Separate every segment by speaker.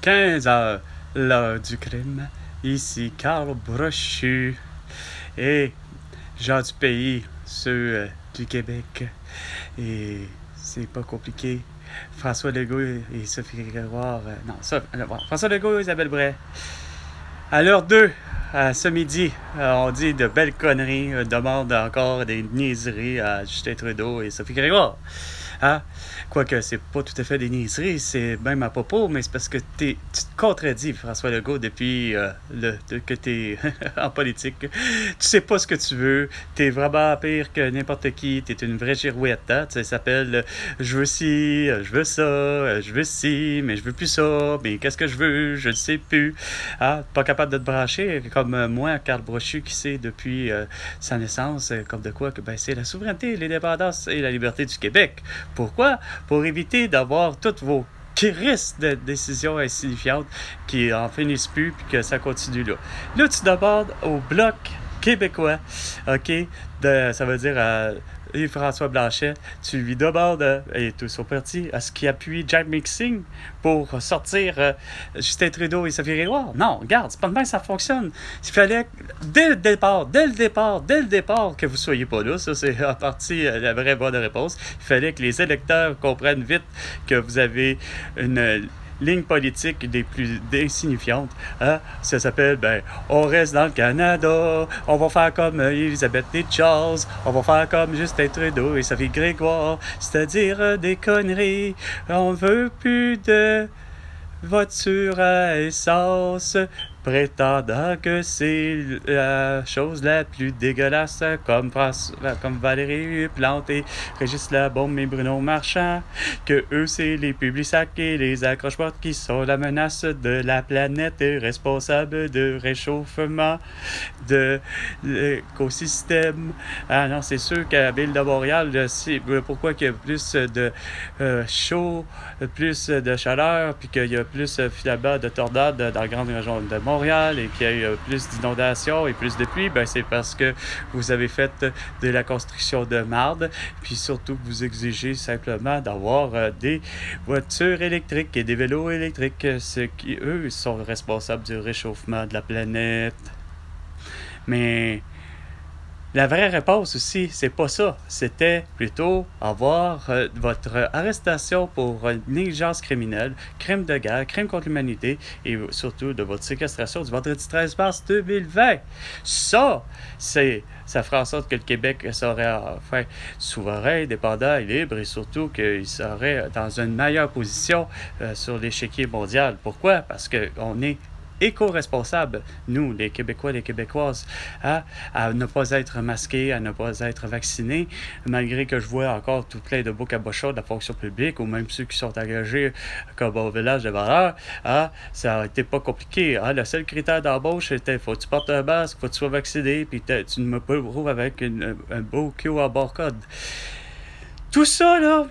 Speaker 1: 15 heures, l'heure du crime. Ici Carl Brochu et gens du pays, ceux du Québec. Et c'est pas compliqué. François Legault et Sophie Grégoire. François Legault et Isabelle Bray. À l'heure 2, à ce midi, on dit de belles conneries, demande encore des niaiseries à Justin Trudeau et Sophie Grégoire. Hein? Quoique c'est pas tout à fait des niaiseries, c'est même à propos, mais c'est parce que tu te contredis, François Legault, depuis que tu es en politique. Tu sais pas ce que tu veux, tu es vraiment pire que n'importe qui, tu es une vraie girouette. Hein? Ça s'appelle je veux ci, je veux ça, je veux ci, mais je veux plus ça, mais qu'est-ce que je veux, je ne sais plus. Hein? Pas capable de te brancher, comme moi, Carl Brochu, qui sait depuis sa naissance, comme de quoi que c'est la souveraineté, l'indépendance et la liberté du Québec. Pourquoi? Pour éviter d'avoir toutes vos crises de décisions insignifiantes qui en finissent plus puis que ça continue là. Là, tu demandes au Bloc québécois, OK, ça veut dire à François Blanchet, tu lui demandes, et tout son parti, à ce qu'il appuie Jack Mixing pour sortir Justin Trudeau et Sophie Grégoire. Non, regarde, c'est pas de même ça fonctionne. Il fallait, dès le départ, que vous soyez pas là, ça c'est en partie la vraie bonne réponse, il fallait que les électeurs comprennent vite que vous avez une ligne politique des plus insignifiantes. Hein? Ça s'appelle, on reste dans le Canada, on va faire comme Elisabeth et Charles, on va faire comme Justin Trudeau et Sophie Grégoire, c'est-à-dire des conneries. On veut plus de voiture à essence, prétendant que c'est la chose la plus dégueulasse, comme Valérie Plante et Régis Labaume et Bruno Marchand, que eux c'est les publics-sacs et les accroche-portes qui sont la menace de la planète et responsables de réchauffement de l'écosystème. Ah non, c'est sûr qu'à la ville de Montréal, pourquoi qu'il y a plus de chaud, plus de chaleur, puis qu'il y a plus finalement de tornades dans la grande région de Montréal et qu'il y a plus d'inondations et plus de pluie, c'est parce que vous avez fait de la construction de marde, puis surtout que vous exigez simplement d'avoir des voitures électriques et des vélos électriques, ceux qui, eux, sont responsables du réchauffement de la planète. Mais la vraie réponse aussi, c'est pas ça. C'était plutôt avoir votre arrestation pour négligence criminelle, crime de guerre, crime contre l'humanité et surtout de votre séquestration du vendredi 13 mars 2020. Ça ferait en sorte que le Québec serait enfin souverain, indépendant et libre et surtout qu'il serait dans une meilleure position sur l'échiquier mondial. Pourquoi? Parce qu'on est éco-responsables, nous, les Québécois, les Québécoises, à ne pas être masqués, à ne pas être vaccinés, malgré que je vois encore tout plein de beaux cabochons de la fonction publique, ou même ceux qui sont engagés comme au village de valeur, ça a été pas compliqué. Le seul critère d'embauche, c'était faut que tu portes un masque, faut que tu sois vacciné, puis tu me prouves avec un beau QR barcode. Tout ça, là,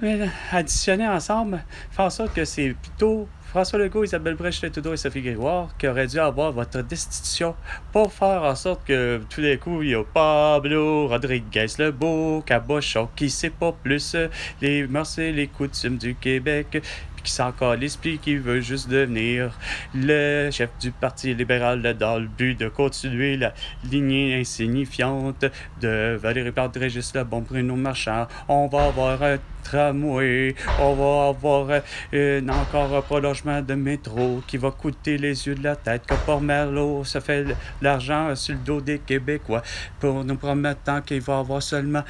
Speaker 1: additionné ensemble, fait en sorte que c'est plutôt François Legault, Isabelle Bray, Justin Trudeau et Sophie Grégoire qui auraient dû avoir votre destitution pour faire en sorte que tout d'un coup, il y a Pablo Rodriguez Lebeau, Cabochon, qui sait pas plus les mœurs et les coutumes du Québec, qui s'en calisse, puis qui veut juste devenir le chef du Parti libéral dans le but de continuer la lignée insignifiante de Valérie Plante, Régis Labaume, Bruno Marchand. On va avoir un tramway, on va avoir encore un prolongement de métro qui va coûter les yeux de la tête, que Port Merlot ça fait l'argent sur le dos des Québécois pour nous promettant qu'il va y avoir seulement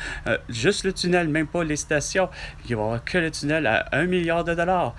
Speaker 1: juste le tunnel, même pas les stations, qu'il va y avoir que le tunnel à 1 milliard de dollars.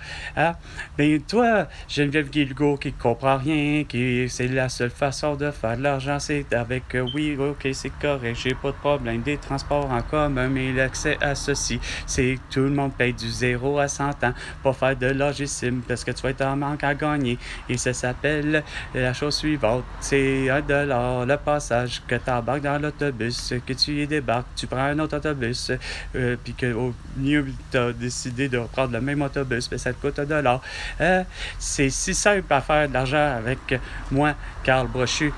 Speaker 1: Toi, Geneviève Guilbeault qui comprend rien, qui c'est la seule façon de faire de l'argent, c'est avec oui, ok, c'est correct, j'ai pas de problème, des transports en commun, mais l'accès à ceci, c'est tout le monde paye du 0 à 100 ans, pas faire de logiciel parce que tu vas être en manque à gagner. Et ça s'appelle la chose suivante, c'est $1 le passage, que tu embarques dans l'autobus, que tu y débarques, tu prends un autre autobus, puis qu'au mieux tu as décidé de reprendre le même autobus, mais ça te coûte $1. C'est si simple à faire de l'argent avec moi, Carl Brochu.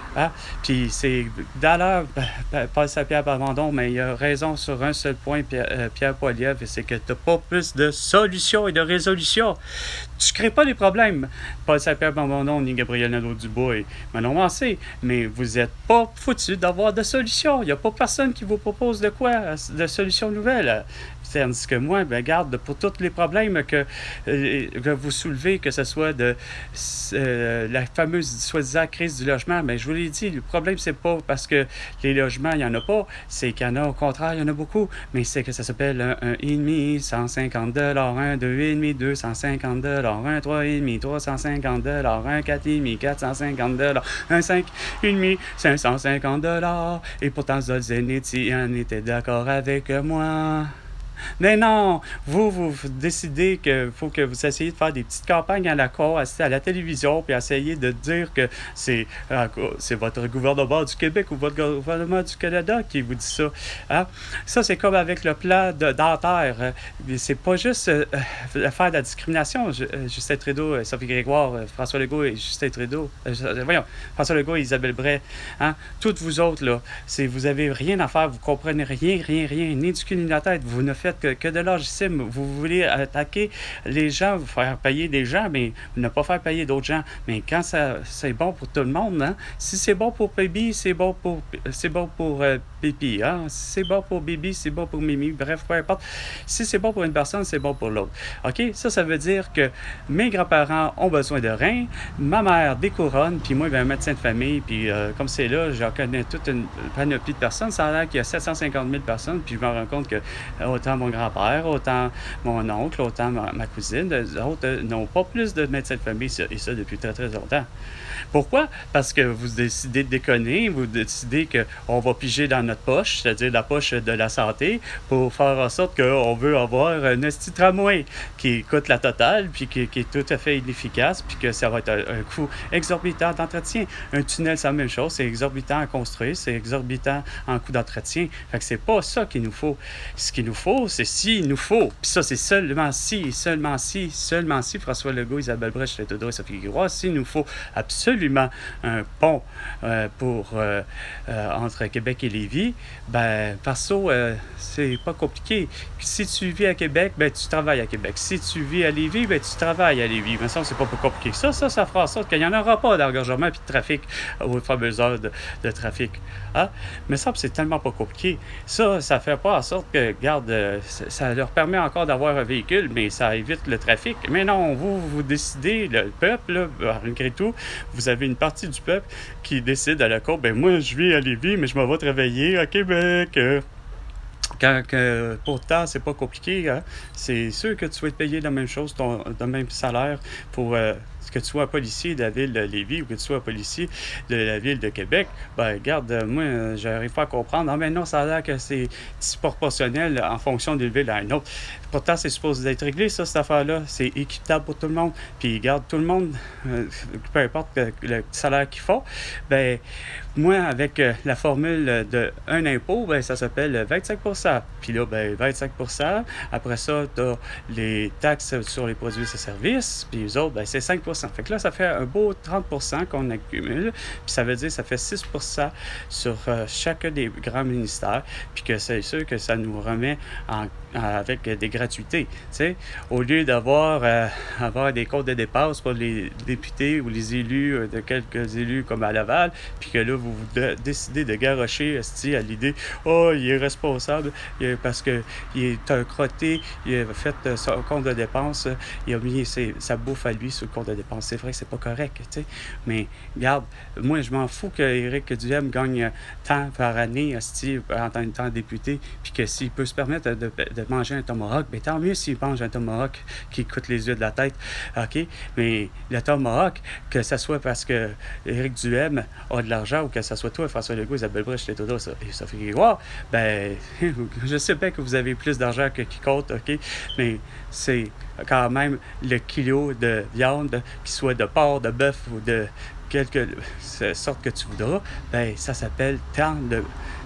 Speaker 1: Puis c'est d'ailleurs, Paul Saint-Pierre Plamondon, mais il a raison sur un seul point, Pierre Poilievre, c'est que que tu n'as pas plus de solutions et de résolutions. Tu ne crées pas des problèmes. Paul Saint-Pierre Plamondon, ni Gabriel Nadeau-Dubois et Manon Mancé, mais vous n'êtes pas foutus d'avoir de solutions. Il n'y a pas personne qui vous propose de quoi, de solutions nouvelles. Tandis que moi, ben, garde, pour tous les problèmes que vous soulevez, que ce soit de la fameuse soi-disant crise du logement, ben, je vous l'ai dit, le problème, c'est pas parce que les logements, il n'y en a pas, c'est qu'il y en a, au contraire, il y en a beaucoup, mais c'est que ça s'appelle un 1,5, 150 $, un 2,5, 250 $, un 3,5, 350 $, un 4,5, 450 $, un 5,5, 550 $. Et pourtant, Zolzenetti en était d'accord avec moi. Mais non, vous décidez qu'il faut que vous essayiez de faire des petites campagnes à la cour, à la télévision, puis essayer de dire que c'est votre gouvernement du Québec ou votre gouvernement du Canada qui vous dit ça. Hein? Ça, c'est comme avec le plan dentaire. C'est pas juste faire de la discrimination. Justin Trudeau, Sophie Grégoire, François Legault et Justin Trudeau. François Legault et Isabelle Bray. Hein? Toutes vous autres, là, vous avez rien à faire, vous comprenez rien, ni du cul ni de la tête. Vous ne faites que de l'argissime. Vous voulez attaquer les gens, vous faire payer des gens, mais ne pas faire payer d'autres gens. Mais quand c'est bon pour tout le monde, hein? Si c'est bon pour Baby, c'est bon pour Pipi. Hein? Si c'est bon pour Bibi, c'est bon pour Mimi. Bref, peu importe. Si c'est bon pour une personne, c'est bon pour l'autre. OK? Ça veut dire que mes grands-parents ont besoin de reins, ma mère des couronnes, puis moi, ben, un médecin de famille, puis comme c'est là, j'en connais toute une panoplie de personnes. Ça a l'air qu'il y a 750 000 personnes, puis je me rends compte que autant mon grand-père, autant mon oncle, autant ma cousine, d'autres n'ont pas plus de médecins de famille, et ça depuis très, très longtemps. Pourquoi? Parce que vous décidez de déconner, vous décidez qu'on va piger dans notre poche, c'est-à-dire la poche de la santé, pour faire en sorte qu'on veut avoir un esti tramway qui coûte la totale, puis qui est tout à fait inefficace, puis que ça va être un coût exorbitant d'entretien. Un tunnel, c'est la même chose, c'est exorbitant à construire, c'est exorbitant en coût d'entretien. Fait que c'est pas ça qu'il nous faut. Ce qu'il nous faut, c'est s'il nous faut. Puis ça, c'est seulement si François Legault, Isabelle Bray, Justin Trudeau et Sophie Grégoire, s'il nous faut absolument un pont entre Québec et Lévis, ben, perso, c'est pas compliqué. Si tu vis à Québec, ben, tu travailles à Québec. Si tu vis à Lévis, ben, tu travailles à Lévis. Mais ça, c'est pas plus compliqué. Ça fera en sorte qu'il n'y en aura pas d'engorgement et de trafic aux fameuses heures de trafic. Hein? Mais ça, c'est tellement pas compliqué. Ça fait pas en sorte que, regarde, ça leur permet encore d'avoir un véhicule, mais ça évite le trafic. Mais non, vous décidez, le peuple, là, malgré tout, vous avez une partie du peuple qui décide à la cour, ben moi, je vis à Lévis, mais je m'en vais travailler à Québec. Pourtant, c'est pas compliqué. Hein? C'est sûr que tu vas te payer la même chose, le même salaire pour que tu sois un policier de la ville de Lévis ou que tu sois un policier de la ville de Québec. Ben, regarde, moi, j'arrive pas à comprendre. Non, mais non, ça a l'air que c'est disproportionnel en fonction d'une ville à une autre. Pourtant, c'est supposé être réglé, ça, cette affaire-là. C'est équitable pour tout le monde. Puis, regarde, tout le monde, peu importe le salaire qu'ils font, ben, moi, avec la formule de un impôt, ben, ça s'appelle 25 %. Puis là, ben, 25 %. Après ça, tu as les taxes sur les produits et services. Puis les autres, ben, c'est 5 %. Fait que là, ça fait un beau 30 % qu'on accumule. Puis ça veut dire que ça fait 6 % sur chacun des grands ministères. Puis que c'est sûr que ça nous remet avec des gratuités. Tu sais, au lieu avoir des comptes de dépenses pour les députés ou les élus, de quelques élus comme à Laval, puis que là, vous décidez de garrocher à l'idée « Oh, il est responsable parce qu'il est un crotté, il a fait son compte de dépenses, il a mis sa bouffe à lui sur le compte de dépenses. » C'est vrai que c'est pas correct, tu sais. Mais, regarde, moi, je m'en fous qu'Éric Duhem gagne tant par année en tant que député, puis que s'il peut se permettre de manger un tomahawk, bien tant mieux s'il mange un tomahawk qui coûte les yeux de la tête, OK? Mais le tomahawk, que ce soit parce que Éric Duhem a de l'argent ou que ce soit toi, François Legault, Isabelle Bray, Justin Trudeau et Sophie Grégoire, ben, je sais bien que vous avez plus d'argent que quiconque, OK? Mais c'est quand même le kilo de viande, qu'il soit de porc, de bœuf ou de quelque sorte que tu voudras, ben, ça s'appelle tant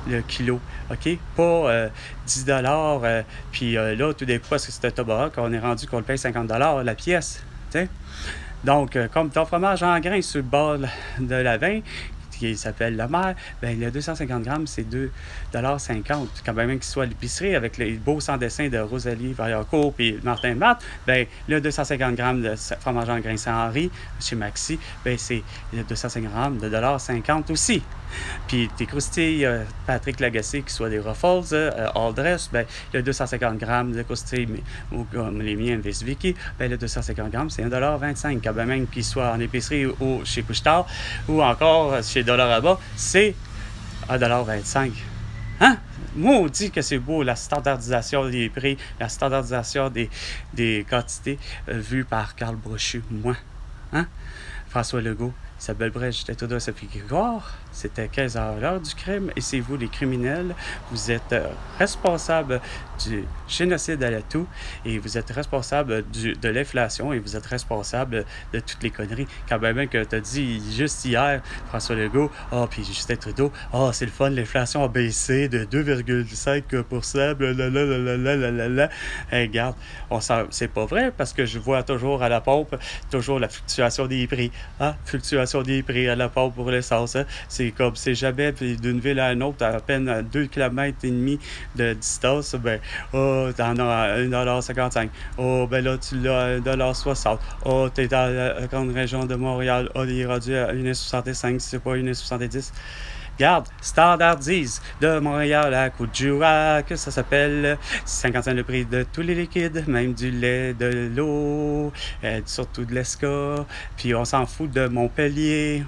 Speaker 1: le kilo, OK? Pas 10 $, puis là, tout d'un coup, parce que c'est un tomahawk, on est rendu qu'on le paye 50 $ la pièce, tu sais? Donc, comme ton fromage en grains sur le bord de la veine, qui s'appelle Le Maire, ben le 250 grammes, c'est 2,50 $. Quand même qu'il soit à l'épicerie avec les beaux sans dessin de Rosalie Vaillancourt et Martin Matt, ben le 250 grammes de fromage en grain Saint-Henri chez Maxi, ben c'est le 250 grammes de 1,50 $ aussi. Puis tes croustilles Patrick Lagacé, qui soient des Ruffles, all dress, ben le 250 grammes de croustilles, comme les miens Vicky, ben le 250 grammes, c'est 1,25 $. Quand même qu'il soit en épicerie ou chez Couche-Tard, ou encore chez Dollarama, c'est 1,25 $. Hein? Maudit que c'est beau, la standardisation des prix, la standardisation des quantités vues par Carl Brochu, moi. Hein? François Legault, Isabelle Brèche, j'étais tout dans ce Grégoire. C'était 15h, l'heure du crime, et c'est vous les criminels. Vous êtes responsables du génocide à la toux, et vous êtes responsables de l'inflation, et vous êtes responsables de toutes les conneries. Quand même que tu as dit juste hier, François Legault, puis Justin Trudeau, c'est le fun, l'inflation a baissé de 2,5%, blablabla. Hey, regarde, c'est pas vrai, parce que je vois toujours à la pompe, toujours la fluctuation des prix. Fluctuation des prix à la pompe pour l'essence. C'est comme c'est jamais d'une ville à une autre, à peine 2,5 km de distance, ben, t'en as à 1,55 $. Ben là, tu l'as à 1,60 $. T'es dans la grande région de Montréal. Il est rendu à 1,65 $, c'est pas 1,70 $. Regarde, standardise de Montréal à Côte-du-Roi, que ça s'appelle 50 cents le prix de tous les liquides, même du lait, de l'eau, surtout de l'Esca, puis on s'en fout de Montpellier.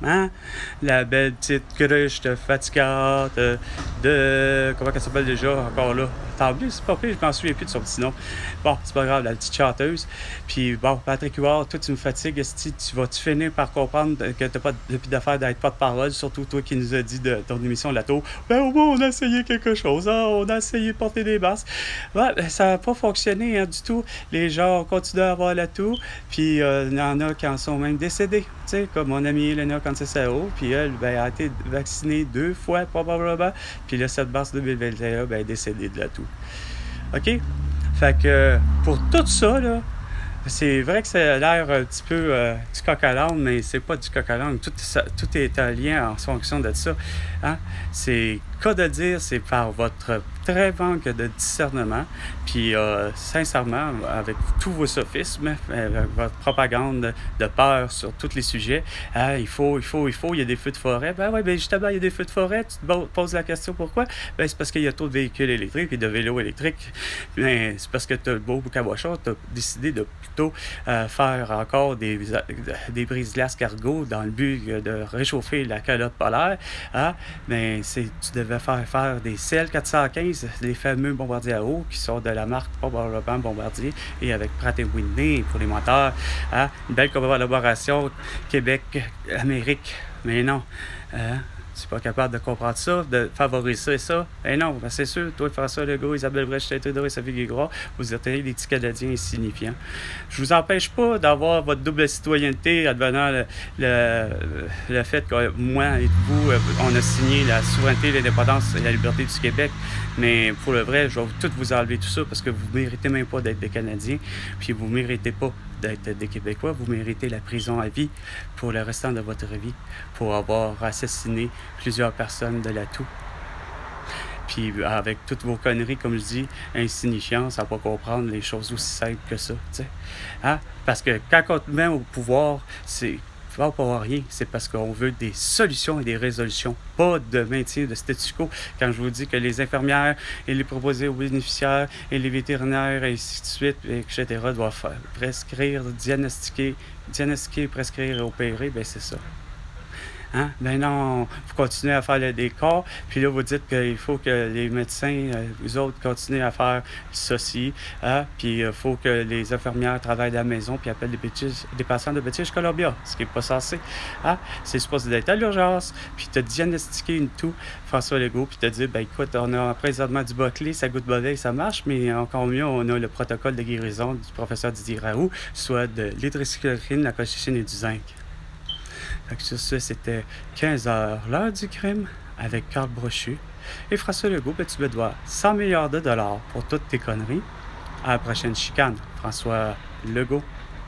Speaker 1: Hein? La belle petite cruche de fatigante de... Comment elle s'appelle déjà, encore là? Tant mieux, c'est pas pire, je m'en souviens plus de son petit nom. Bon, c'est pas grave, la petite chanteuse. Puis bon, Patrick Huard, toi, tu me fatigues. Tu vas-tu finir par comprendre que t'as pas depuis d'affaires d'être pas de parole, surtout toi qui nous as dit de ton émission La Tour. Ben au moins, on a essayé quelque chose, on a essayé de porter des masques. Ouais, ça n'a pas fonctionné du tout. Les gens continuent à avoir la toux, puis il y en a qui en sont même décédés. Tu sais, comme mon amie Elena Cancesaro, puis elle a été vaccinée 2 fois probablement, puis le 7 mars 2021, elle est décédée de la toux. OK? Fait que pour tout ça, là, c'est vrai que ça a l'air un petit peu du coq à l'âne, mais c'est pas du coq à l'âne. Tout est en lien en fonction de ça. Hein? C'est cas de dire, c'est par votre très manque de discernement, puis sincèrement, avec tous vos sophismes, votre propagande de peur sur tous les sujets, il faut, il y a des feux de forêt. Ben oui, ben justement, il y a des feux de forêt. Tu te poses la question pourquoi? Ben c'est parce qu'il y a trop de véhicules électriques et de vélos électriques. Mais c'est parce que tu as le beau cabochon, tu as décidé de plutôt faire encore des brise-glaces cargo dans le but de réchauffer la calotte polaire. Mais tu devais faire des CL415, les fameux bombardiers à eau qui sont de la marque probablement Bombardier et avec Pratt & Whitney pour les moteurs. Une belle collaboration Québec-Amérique. Mais non, tu n'es pas capable de comprendre ça, de favoriser ça. Eh non, ben c'est sûr, toi, François Legault, Isabelle Brèche, et Sophie Guégrois, vous êtes des petits Canadiens insignifiants. Je vous empêche pas d'avoir votre double citoyenneté advenant le fait que moi et vous, on a signé la souveraineté, l'indépendance et la liberté du Québec. Mais pour le vrai, je vais tout vous enlever tout ça parce que vous ne méritez même pas d'être des Canadiens, puis vous ne méritez pas d'être des Québécois, vous méritez la prison à vie pour le restant de votre vie, pour avoir assassiné plusieurs personnes de la toux. Puis avec toutes vos conneries, comme je dis, insignifiantes, ça ne va pas comprendre les choses aussi simples que ça. Parce que quand on te met au pouvoir, c'est pas pour rien, c'est parce qu'on veut des solutions et des résolutions, pas de maintien de statu quo. Quand je vous dis que les infirmières et les proposés aux bénéficiaires et les vétérinaires et ainsi de suite, etc., doivent prescrire, diagnostiquer, prescrire et opérer, ben c'est ça. Ben non, vous continuez à faire le décor, puis là, vous dites qu'il faut que les médecins, vous autres, continuent à faire ceci, puis il faut que les infirmières travaillent à la maison, puis appellent des patients de British Columbia, ce qui n'est pas censé. C'est supposé d'être à l'urgence, puis te diagnostiquer une toux, François Legault, puis te dire, ben écoute, on a présentement du Boclé, ça goûte mauvais, ça marche, mais encore mieux, on a le protocole de guérison du professeur Didier Raoult, soit de l'hydroxychloroquine, la colchicine et du zinc. Sur ça, c'était 15h, l'heure du crime, avec Carl Brochu. Et François Legault, tu me dois 100 milliards de dollars pour toutes tes conneries. À la prochaine chicane, François Legault.